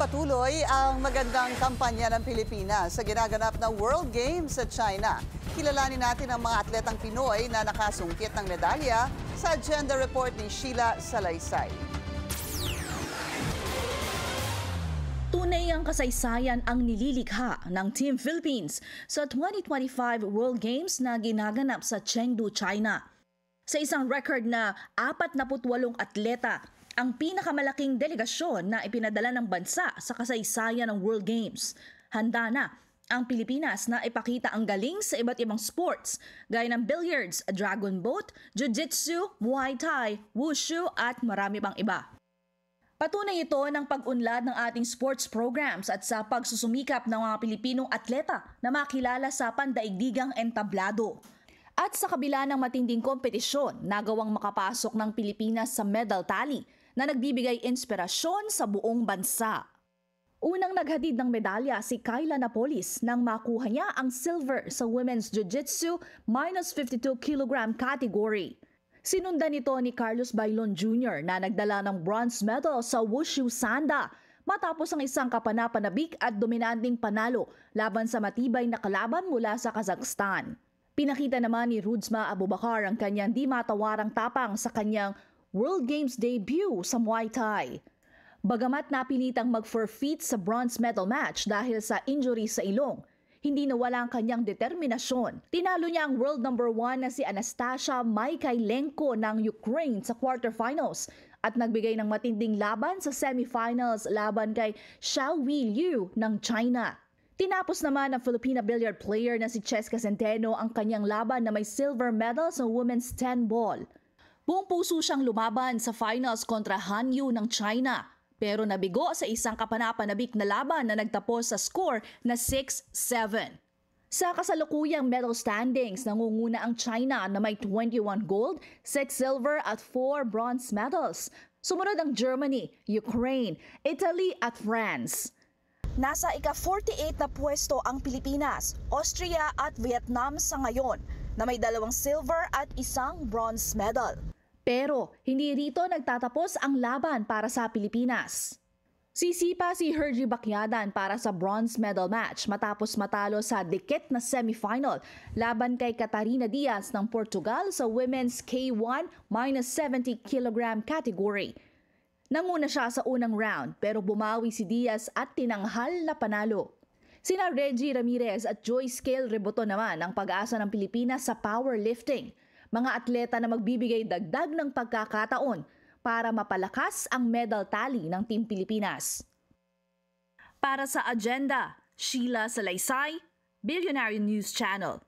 Patuloy ang magandang kampanya ng Pilipinas sa ginaganap na World Games sa China. Kilalanin natin ang mga atletang Pinoy na nakasungkit ng medalya sa agenda report ni Sheila Salaysay. Tunay ang kasaysayan ang nililikha ng Team Philippines sa 2025 World Games na ginaganap sa Chengdu, China. Sa isang record na 48 atleta, ang pinakamalaking delegasyon na ipinadala ng bansa sa kasaysayan ng World Games. Handa na ang Pilipinas na ipakita ang galing sa iba't ibang sports gaya ng billiards, dragon boat, jiu-jitsu, muay thai, wushu at marami pang iba. Patunay ito ng pag-unlad ng ating sports programs at sa pagsusumikap ng mga Pilipinong atleta na makilala sa pandaigdigang entablado. At sa kabila ng matinding kompetisyon, nagawang makapasok ng Pilipinas sa medal tally na nagbibigay inspirasyon sa buong bansa. Unang naghatid ng medalya si Kayla Napolis nang makuha niya ang silver sa women's jiu-jitsu -52 kg category. Sinundan nito ni Carlos Bailon Jr. na nagdala ng bronze medal sa wushu sanda matapos ang isang kapanapanabik at dominanting panalo laban sa matibay na kalaban mula sa Kazakhstan. Pinakita naman ni Rudsma Abubakar ang kanyang di matawarang tapang sa kanyang World Games debut sa Muay Thai. Bagamat napilitang mag-forfeit sa bronze medal match dahil sa injury sa ilong, hindi nawala ang kanyang determinasyon. Tinalo niya ang world number 1 na si Anastasia Mikhailenko ng Ukraine sa quarterfinals at nagbigay ng matinding laban sa semifinals laban kay Xiaohui Liu ng China. Tinapos naman ng Filipina billiard player na si Cheska Centeno ang kanyang laban na may silver medal sa women's 10 ball. Buong puso siyang lumaban sa finals kontra Han Yu ng China, pero nabigo sa isang kapanapanabik na laban na nagtapos sa score na 6-7. Sa kasalukuyang medal standings, nangunguna ang China na may 21 gold, 6 silver at 4 bronze medals. Sumunod ang Germany, Ukraine, Italy at France. Nasa ika-48 na pwesto ang Pilipinas, Austria at Vietnam sa ngayon na may 2 silver at 1 bronze medal. Pero hindi rito nagtatapos ang laban para sa Pilipinas. Sisipa si Hergy Bacyadan para sa bronze medal match matapos matalo sa dikit na semifinal laban kay Catarina Diaz ng Portugal sa women's K1 -70 kg category. Nanguna siya sa unang round pero bumawi si Diaz at tinanghal na panalo. Sina Reggie Ramirez at Joyce Cale Reboto naman ang pag-asa ng Pilipinas sa powerlifting. Mga atleta na magbibigay dagdag ng pagkakataon para mapalakas ang medal tally ng Team Pilipinas. Para sa agenda, Sheila Salaysay, Billionaire News Channel.